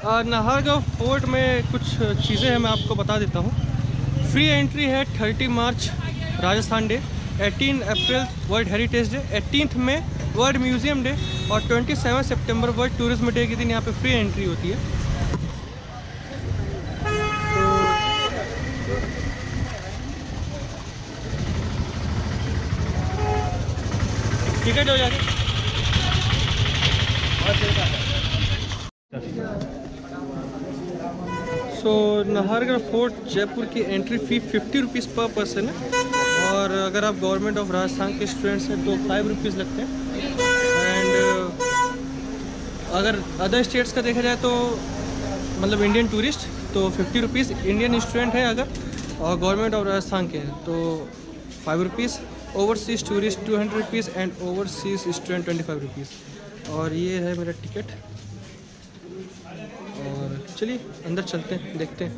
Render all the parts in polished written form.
Nahargarh fort में कुछ चीज़ें हैं, मैं आपको बता देता हूँ। फ्री एंट्री है 30 March Rajasthan day, 18 April world heritage day, 18 में वर्ल्ड म्यूज़ियम डे और 27 सितंबर वर्ल्ड टूरिज्म डे के दिन यहाँ पे फ्री एंट्री होती है। टिकट हो जाएगी। सो नाहरगढ़ फोर्ट जयपुर की एंट्री फ़ी 50 रुपीज़ पर पर्सन है, और अगर आप गवर्नमेंट ऑफ राजस्थान के स्टूडेंट्स हैं तो 5 रुपीज़ लगते हैं। एंड अगर अदर स्टेट्स का देखा जाए तो मतलब इंडियन टूरिस्ट तो 50 रुपीज़, इंडियन स्टूडेंट है अगर और गवर्नमेंट ऑफ राजस्थान के हैं तो 5 rupees, overseas tourist 200 rupees and overseas student 25 rupees. और ये है मेरा टिकट। और चलिए अंदर चलते हैं, देखते हैं।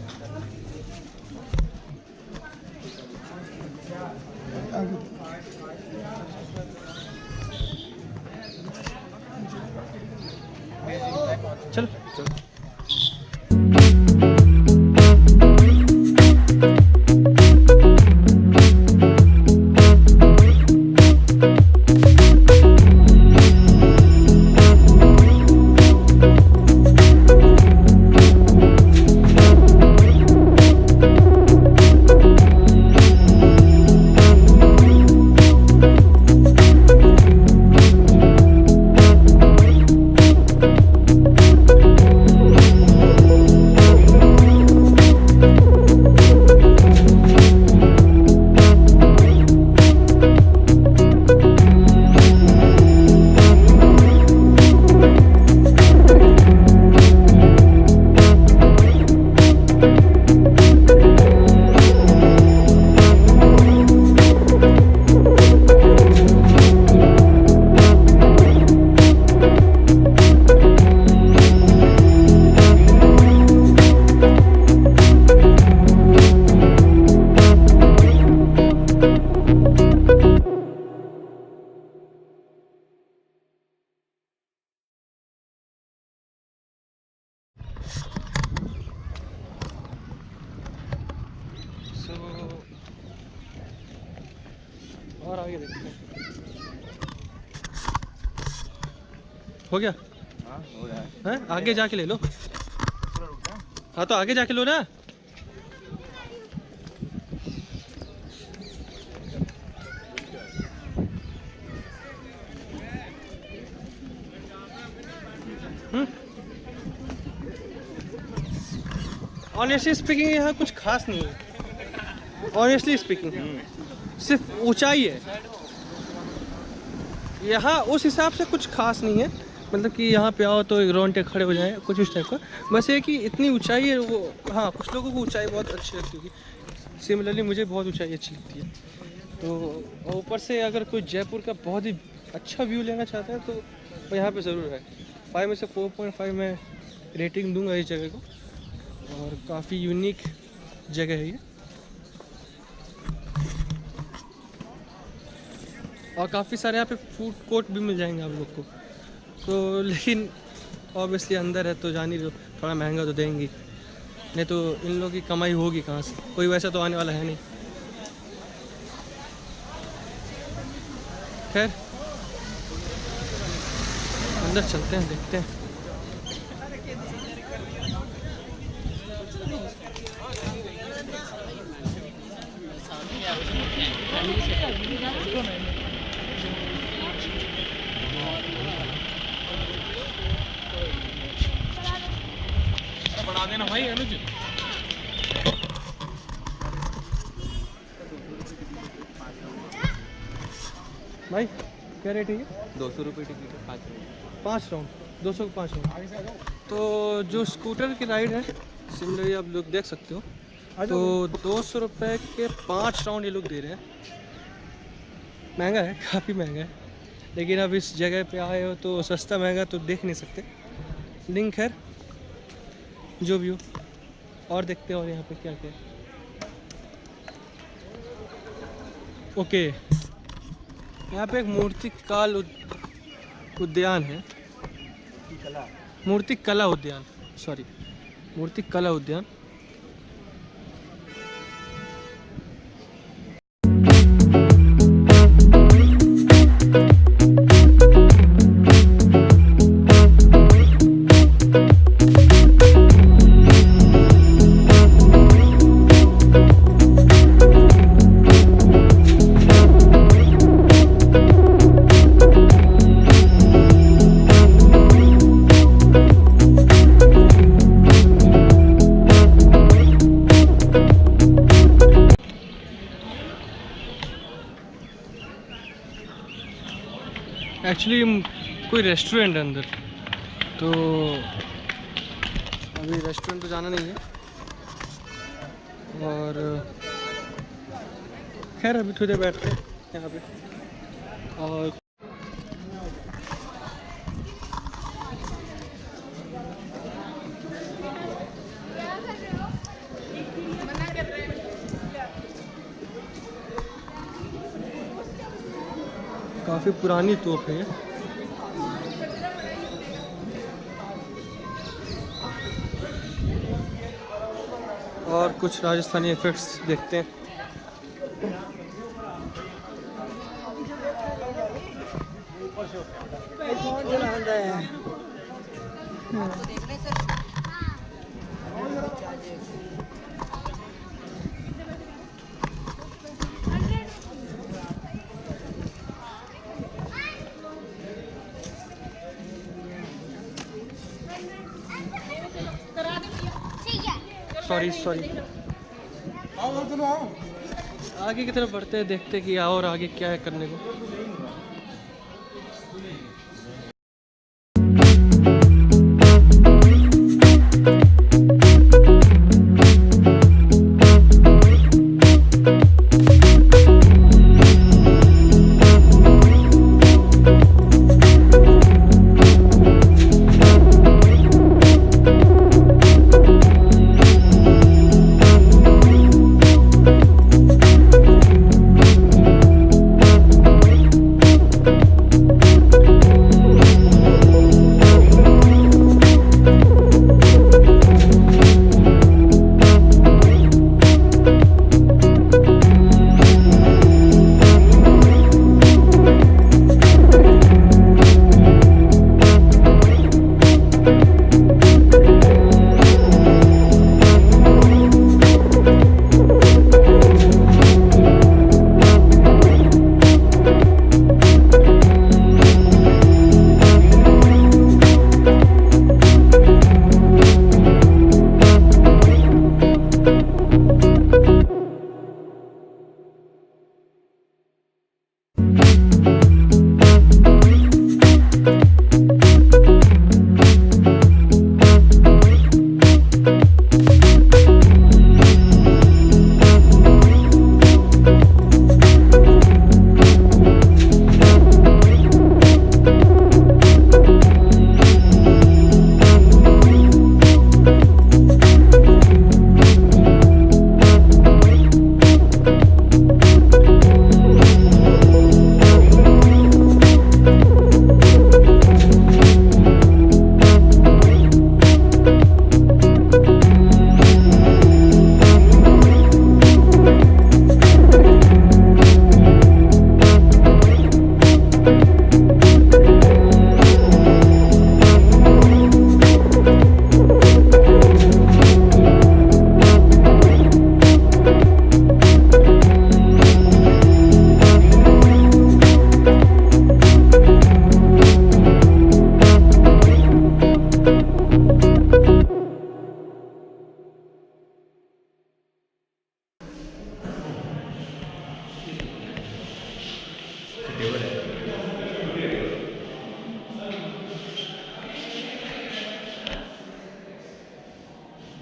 चलो और आगे देखते हैं। हो गया? हाँ हो रहा है। आगे जाके ले लो। हाँ तो आगे जाके लो ना। ऑनेस्टली स्पीकिंग यहाँ कुछ खास नहीं है। ऑनेस्टली स्पीकिंग सिर्फ ऊंचाई है यहाँ, उस हिसाब से कुछ खास नहीं है। मतलब कि यहाँ पे आओ तो रोंटे खड़े हो जाएं, कुछ इस टाइप का। बस ये कि इतनी ऊंचाई है वो, हाँ कुछ लोगों को ऊंचाई बहुत अच्छी लगती होगी। सिमिलरली मुझे बहुत ऊंचाई अच्छी लगती है। तो ऊपर से अगर कोई जयपुर का बहुत ही अच्छा व्यू लेना चाहता है तो वो यहाँ पे ज़रूर है। 5 में से 4.5 मैं रेटिंग दूंगा इस जगह को, और काफ़ी यूनिक जगह है ये। और काफ़ी सारे यहाँ पे फूड कोर्ट भी मिल जाएंगे आप लोग को। तो लेकिन ऑब्वियसली अंदर है तो जान ही रहो, थोड़ा महंगा तो देंगी, नहीं तो इन लोगों की कमाई होगी कहाँ से? कोई वैसा तो आने वाला है नहीं। खैर अंदर चलते हैं, देखते हैं। बढ़ा देना भाई अनुज। भाई क्या रेट है ये? 200 रुपये टिकट है, 5 राउंड 200 के 5 राउंड। तो जो स्कूटर की राइड है सिमिलरली आप लोग देख सकते हो, तो 200 रुपये के 5 राउंड ये लोग दे रहे हैं। महंगा है, काफ़ी महंगा है, लेकिन अब इस जगह पे आए हो तो सस्ता महंगा तो देख नहीं सकते। लिंक है जो भी हो, और देखते हैं और यहाँ पे क्या क्या है। ओके, यहाँ पे एक मूर्तिकाल उद्यान है, मूर्ति कला उद्यान, सॉरी। मूर्ति कला उद्यान। एक्चुअली कोई रेस्टोरेंट है अंदर, तो अभी रेस्टोरेंट तो जाना नहीं है। और खैर अभी थोड़ी देर बैठते हैं यहाँ पे। और काफ़ी पुरानी तोप है। और कुछ राजस्थानी इफेक्ट्स देखते हैं। सॉरी आगे की तरफ बढ़ते हैं, देखते हैं कि और आगे क्या है करने को।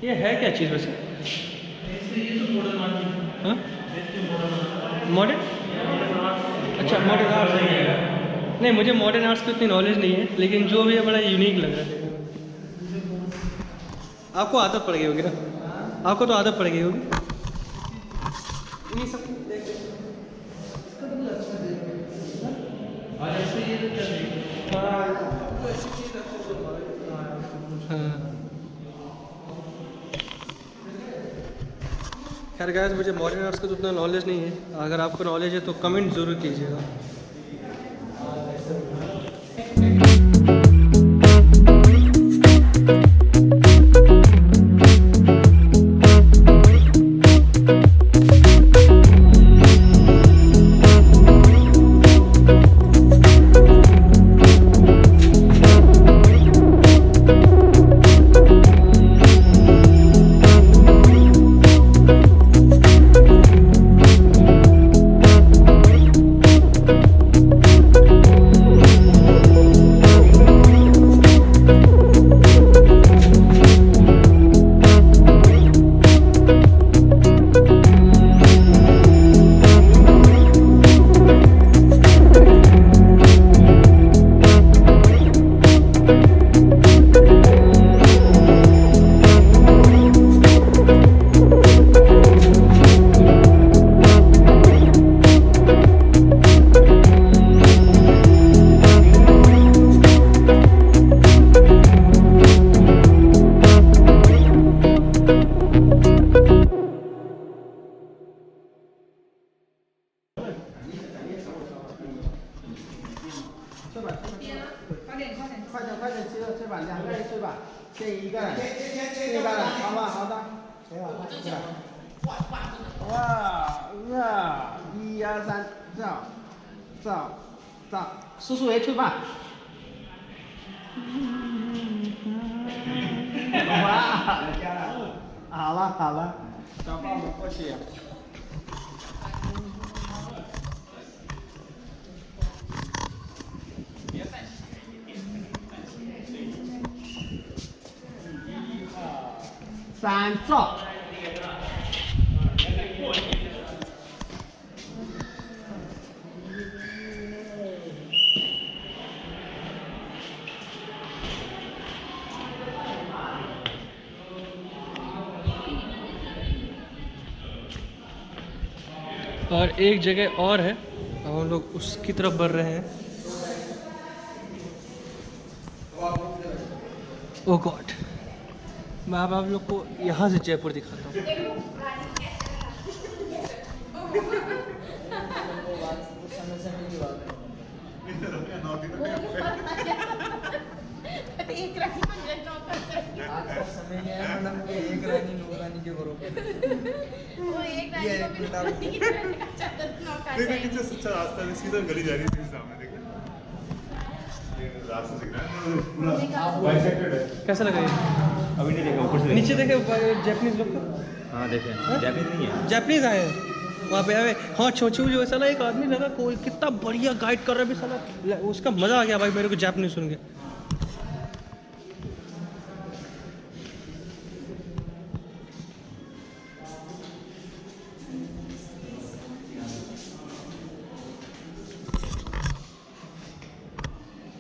ये है क्या चीज़ वैसे? ये तो मॉडर्न आर्ट है। हाँ मॉडर्न मॉडर्न, अच्छा मॉडर्न आर्ट्स है। नहीं मुझे मॉडर्न आर्ट्स की उतनी नॉलेज नहीं है, लेकिन जो भी है बड़ा यूनिक लग रहा है। आपको आदत पड़ गई होगी ना, आपको तो आदत पड़ गई होगी ये सब देख देख। हाँ खैर गाइस, मुझे मॉडर्न आर्ट्स का तो उतना नॉलेज नहीं है। अगर आपको नॉलेज है तो कमेंट ज़रूर कीजिएगा।叔叔也去吧。哇，好了好了，小爸爸过去。三照。और एक जगह और है, हम लोग उसकी तरफ बढ़ रहे हैं। ओह गॉड, मैं अब आप लोग को यहाँ से जयपुर दिखाता हूँ। एक रानी एक रानी नौरानी के बरोबर वो एक रानी देखो कितना सच्चा रास्ता है, सीधा गली जा रही है सामने। देखो ये रास्ता दिख रहा है पूरा बाइसेक्टेड है। कैसा लगा ये? अभी नहीं देखा, ऊपर से नीचे देखे जैपनीज लोग को। हाँ देखे, जापानीज नहीं है, जैपनीज आए हैं वहाँ पे आए। हाँ छोचू जो ऐसा ना, एक आदमी लगा कोई कितना बढ़िया गाइड कर रहा है भी साला, उसका मज़ा आ गया भाई मेरे को जैपनीज सुन के।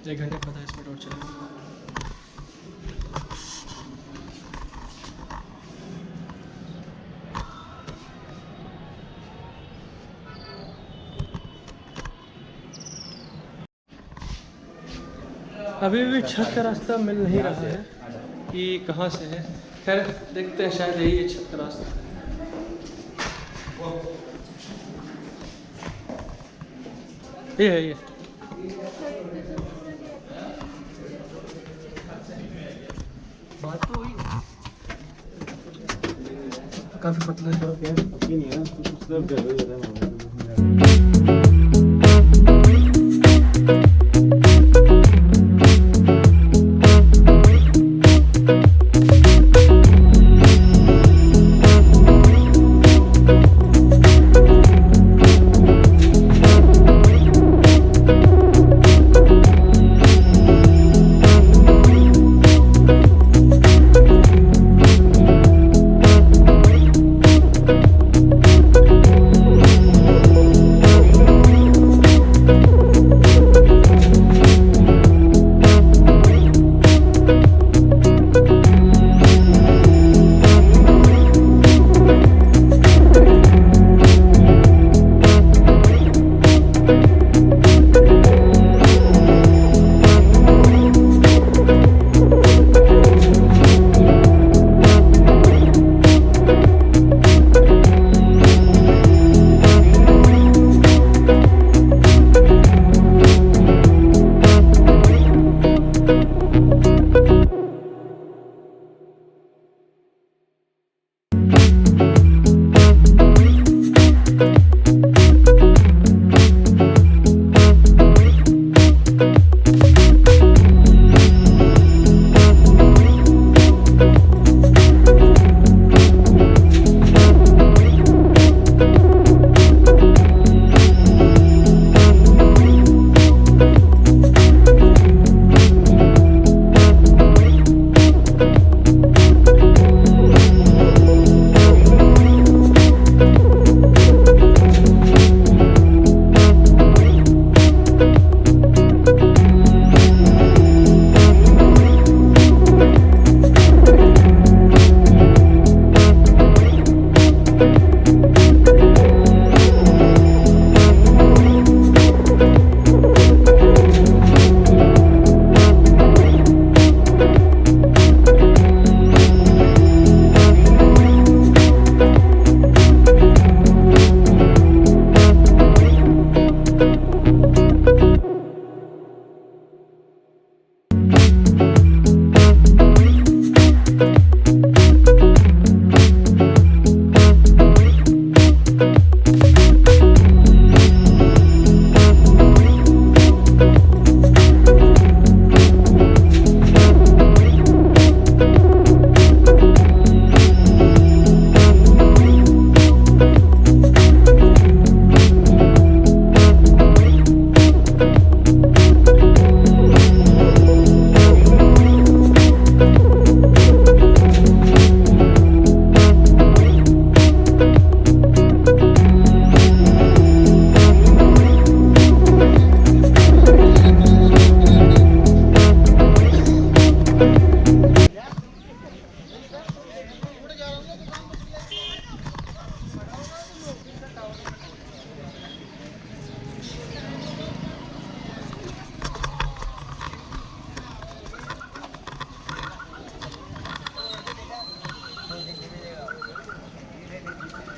एक घंटे 45 मिनट और चलेगा। अभी भी छत का रास्ता मिल नहीं रहा है कि कहाँ से है। खैर देखते हैं, शायद यही है छत का रास्ता। ये है, ये बात तो हुई। काफी पतला है।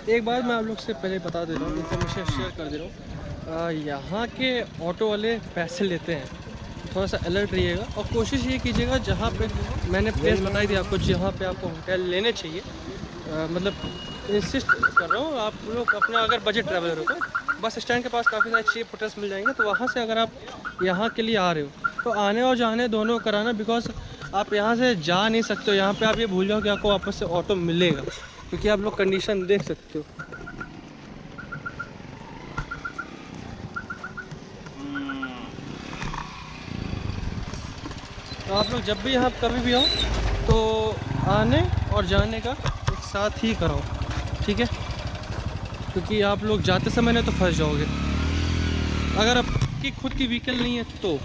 एक बात मैं आप लोग से पहले बता दे रहा हूँ, इन्फॉर्मेशन शेयर कर दे रहा हूँ। यहाँ के ऑटो वाले पैसे लेते हैं, थोड़ा सा अलर्ट रहिएगा और कोशिश ये कीजिएगा जहाँ पे मैंने प्लेस बताई थी आपको, जहाँ पे आपको होटल लेने चाहिए, मतलब इंसिस्ट कर रहा हूँ, आप लोग अपना अगर बजट ट्रैवलर हो तो बस स्टैंड के पास काफ़ी सारे चीप होटल्स मिल जाएंगे। तो वहाँ से अगर आप यहाँ के लिए आ रहे हो तो आने और जाने दोनों कराना, बिकॉज आप यहाँ से जा नहीं सकते हो। यहाँ पे आप ये भूल जाओ कि आपको वापस से ऑटो मिलेगा, क्योंकि आप लोग कंडीशन देख सकते हो। तो आप लोग जब भी यहाँ कभी भी आओ तो आने और जाने का एक साथ ही कराओ, ठीक है? क्योंकि आप लोग जाते समय नहीं तो फंस जाओगे अगर आपकी खुद की व्हीकल नहीं है तो।